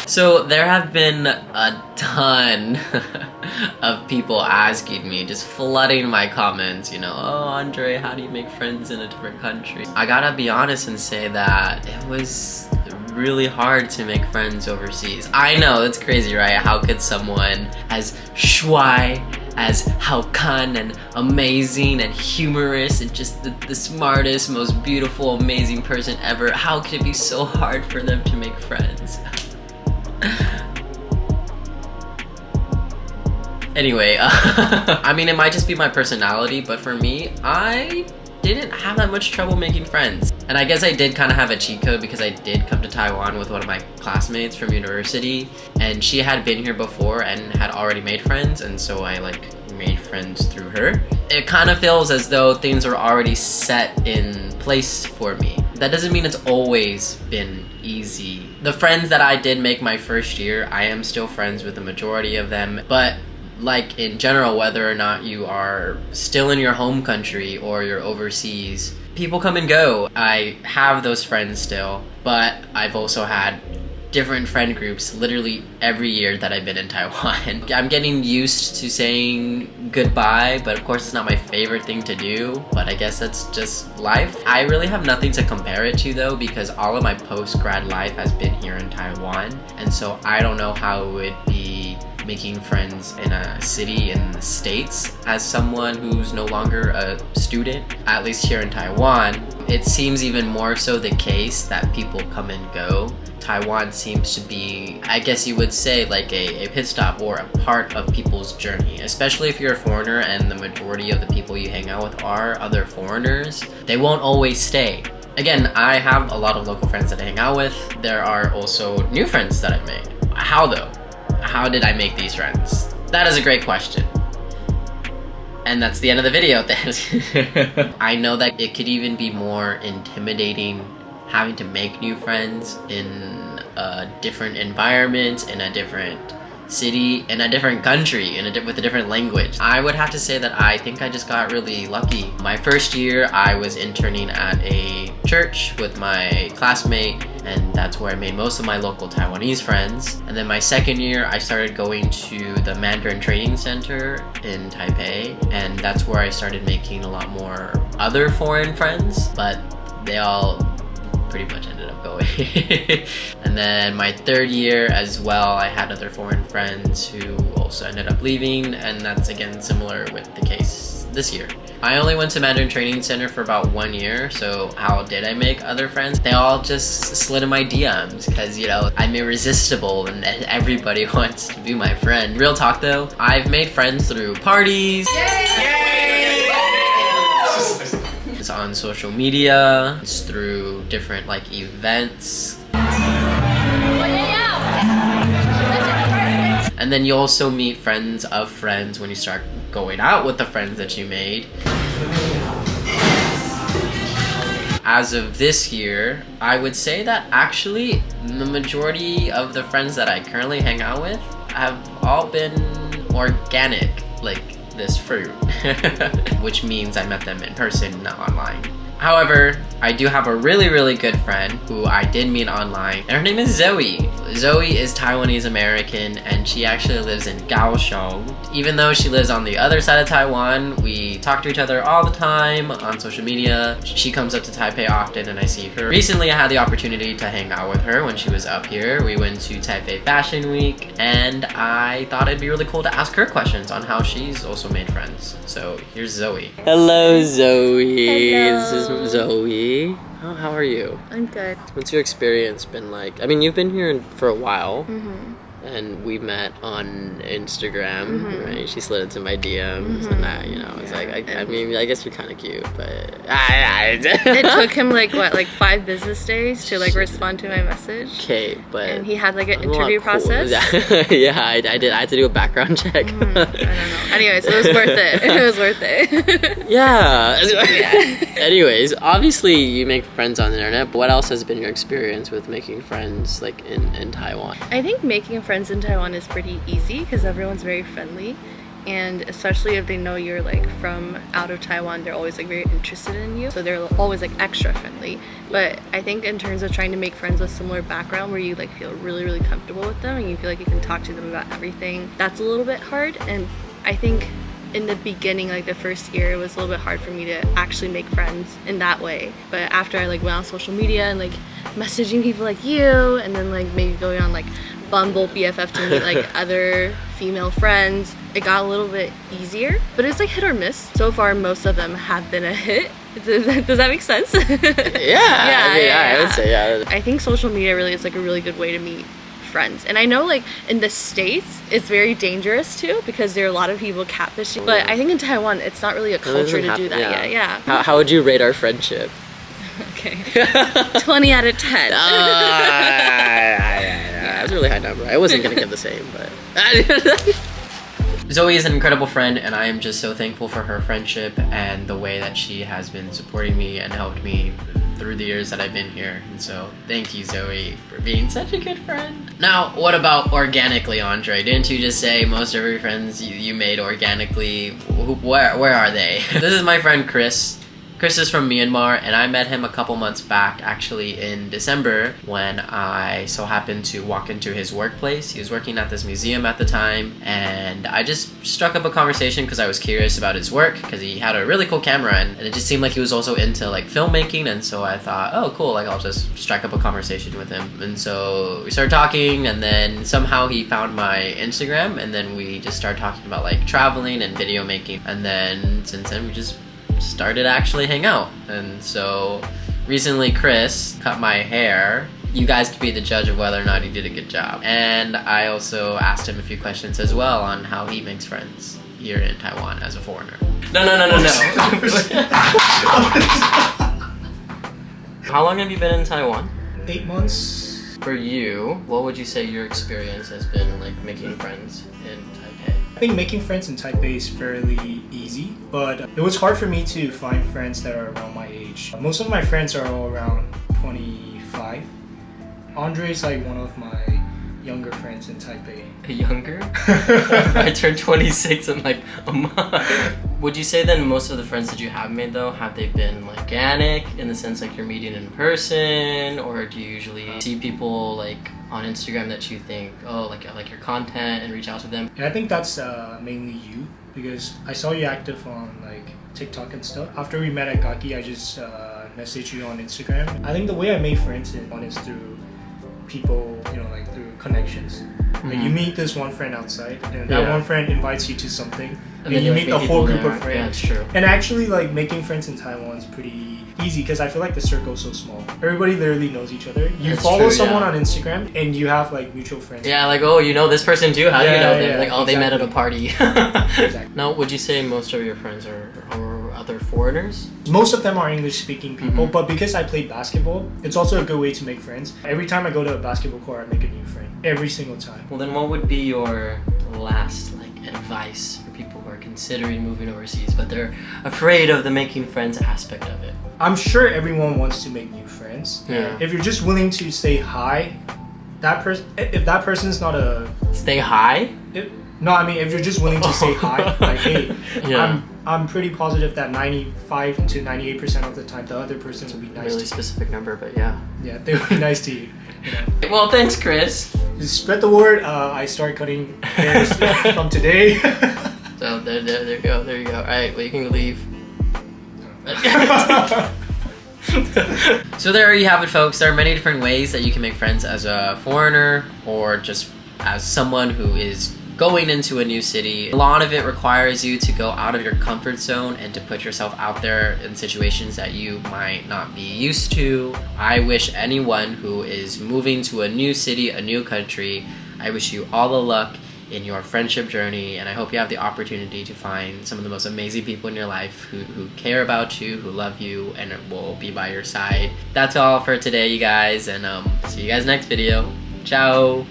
So there have been a ton of people asking me, just flooding my comments, you know, oh, Andre, how do you make friends in a different country? I gotta be honest and say that it was really hard to make friends overseas. I know, it's crazy, right? How could someone as shuai, as haokan and amazing and humorous and just the smartest, most beautiful, amazing person ever, how could it be so hard for them to make friends? Anyway, I mean, it might just be my personality, but for me, I didn't have that much trouble making friends. And I guess I did kind of have a cheat code because I did come to Taiwan with one of my classmates from university, and she had been here before and had already made friends, and so I made friends through her. It kind of feels as though things are already set in place for me. That doesn't mean it's always been easy. The friends that I did make my first year, I am still friends with the majority of them, but like in general, whether or not you are still in your home country or you're overseas, people come and go. I have those friends still, but I've also had different friend groups literally every year that I've been in Taiwan. I'm getting used to saying goodbye, but of course it's not my favorite thing to do, but I guess that's just life. I really have nothing to compare it to though, because all of my post-grad life has been here in Taiwan, and so I don't know how it would be making friends in a city in the States as someone who's no longer a student. At least here in Taiwan, it seems even more so the case that people come and go. Taiwan seems to be, I guess you would say, like a pit stop or a part of people's journey, especially if you're a foreigner and the majority of the people you hang out with are other foreigners. They won't always stay. Again, I have a lot of local friends that I hang out with. There are also new friends that I've made. How though? How did I make these friends? That is a great question. And that's the end of the video. I know that it could even be more intimidating having to make new friends in a different environment, in a different city, in a different country, with a different language. I would have to say that I think I just got really lucky. My first year, I was interning at a church with my classmate, and that's where I made most of my local Taiwanese friends. And then my second year, I started going to the Mandarin Training Center in Taipei, and that's where I started making a lot more other foreign friends, but they all pretty much ended up going. And then my third year as well, I had other foreign friends who also ended up leaving, and that's again similar with the case this year. I only went to Mandarin Training Center for about 1 year, so how did I make other friends? They all just slid in my DMs because, you know, I'm irresistible and everybody wants to be my friend. Real talk though, I've made friends through parties. Yay! It's on social media, it's through different like events. And then you also meet friends of friends when you start going out with the friends that you made. As of this year, I would say that actually the majority of the friends that I currently hang out with have all been organic, like this fruit, which means I met them in person, not online. However, I do have a really, really good friend who I did meet online, and her name is Zoe. Zoe is Taiwanese American, and she actually lives in Kaohsiung. Even though she lives on the other side of Taiwan, we talk to each other all the time on social media. She comes up to Taipei often, and I see her. Recently, I had the opportunity to hang out with her when she was up here. We went to Taipei Fashion Week, and I thought it'd be really cool to ask her questions on how she's also made friends. So here's Zoe. Hello, Zoe. Hello. This is Zoe. How are you? I'm good. What's your experience been like? I mean, you've been here for a while, and we met on Instagram, right? She slid into my DMs, and I, you know, I was like, I mean, I guess you're kind of cute, but It took him like 5 business days to like respond to my message. Okay, but and he had like an interview process. Yeah, I did. I had to do a background check. I don't know. Anyways, it was worth it. It was worth it. Yeah. Anyways, obviously you make friends on the internet, but what else has been your experience with making friends like in Taiwan? I think making friends in Taiwan is pretty easy because everyone's very friendly. and especially if they know you're like from out of Taiwan, they're always like very interested in you, so they're always like extra friendly. But I think in terms of trying to make friends with similar background where you like feel really comfortable with them and you feel like you can talk to them about everything, that's a little bit hard. And I think in the beginning, like the first year, it was a little bit hard for me to actually make friends in that way. But after I like went on social media and like messaging people like you, and then like maybe going on like Bumble BFF to meet like other female friends, it got a little bit easier. But it's like hit or miss. So far, most of them have been a hit. Does that make sense? I would say yeah. I think social media really is like a really good way to meet friends. And I know like in the States it's very dangerous too, because there are a lot of people catfishing, but I think in Taiwan it's not really a culture to do that yet. Yeah. How would you rate our friendship? Okay. 20 out of 10. That's a really high number. I wasn't gonna give the same, but Zoe is an incredible friend, and I am just so thankful for her friendship and the way that she has been supporting me and helped me through the years that I've been here. And so thank you, Zoe, for being such a good friend. Now, what about organically, Andre? Didn't you just say most of your friends you made organically? Where are they? This is my friend Chris. Chris is from Myanmar, and I met him a couple months back, actually in December, when I so happened to walk into his workplace. He was working at this museum at the time, and I just struck up a conversation because I was curious about his work, because he had a really cool camera, and it just seemed like he was also into like filmmaking, and so I thought, oh cool, like I'll just strike up a conversation with him. And so we started talking, and then somehow he found my Instagram, and then we just started talking about like traveling and video making, and then since then we just started actually hang out. And so recently Chris cut my hair. You guys could be the judge of whether or not he did a good job. And I also asked him a few questions as well on how he makes friends here in Taiwan as a foreigner. No. How long have you been in Taiwan? 8 months. For you, what would you say your experience has been like making friends in Taipei? I think making friends in Taipei is fairly easy, but it was hard for me to find friends that are around my age. Most of my friends are all around 25. Andre is like one of my younger friends in Taipei. Younger? I turned 26 in like a month. Would you say then most of the friends that you have made though, have they been like organic in the sense like you're meeting in person, or do you usually see people like on Instagram that you think, oh, like your content and reach out to them? Yeah, I think that's mainly you, because I saw you active on like TikTok and stuff. After we met at Gaki, I just messaged you on Instagram. I think the way I made friends is through people, you know, like through connections. Like you meet this one friend outside, and that one friend invites you to something, and then you meet the whole group of friends. Yeah, it's true. And actually, like making friends in Taiwan is pretty easy, because I feel like the circle is so small. Everybody literally knows each other. You follow someone on Instagram, and you have like mutual friends. Yeah, like, oh, you know this person too? How do you know them? Yeah, like, oh, they met at a party. Exactly. Now, would you say most of your friends are other foreigners? Most of them are English-speaking people, but because I played basketball, it's also a good way to make friends. Every time I go to a basketball court, I make a new friend. Every single time. Well, then what would be your last advice for people who are considering moving overseas, but they're afraid of the making friends aspect of it? I'm sure everyone wants to make new friends. Yeah. If you're just willing to say hi, if that person's not a... Stay high? No, I mean, if you're just willing to say hi, like, hey, yeah. I'm pretty positive that 95 to 98% of the time, the other person will be nice to you. Really specific number, but yeah. Yeah, they will be nice to you. You know? Well, thanks, Chris. Just spread the word. I start cutting hairs from today. So there you go. All right, well, you can leave. So there you have it, folks. There are many different ways that you can make friends as a foreigner, or just as someone who is going into a new city. A lot of it requires you to go out of your comfort zone and to put yourself out there in situations that you might not be used to. I wish anyone who is moving to a new city, a new country, I wish you all the luck in your friendship journey, and I hope you have the opportunity to find some of the most amazing people in your life who care about you, who love you, and will be by your side. That's all for today, you guys, and see you guys next video. Ciao!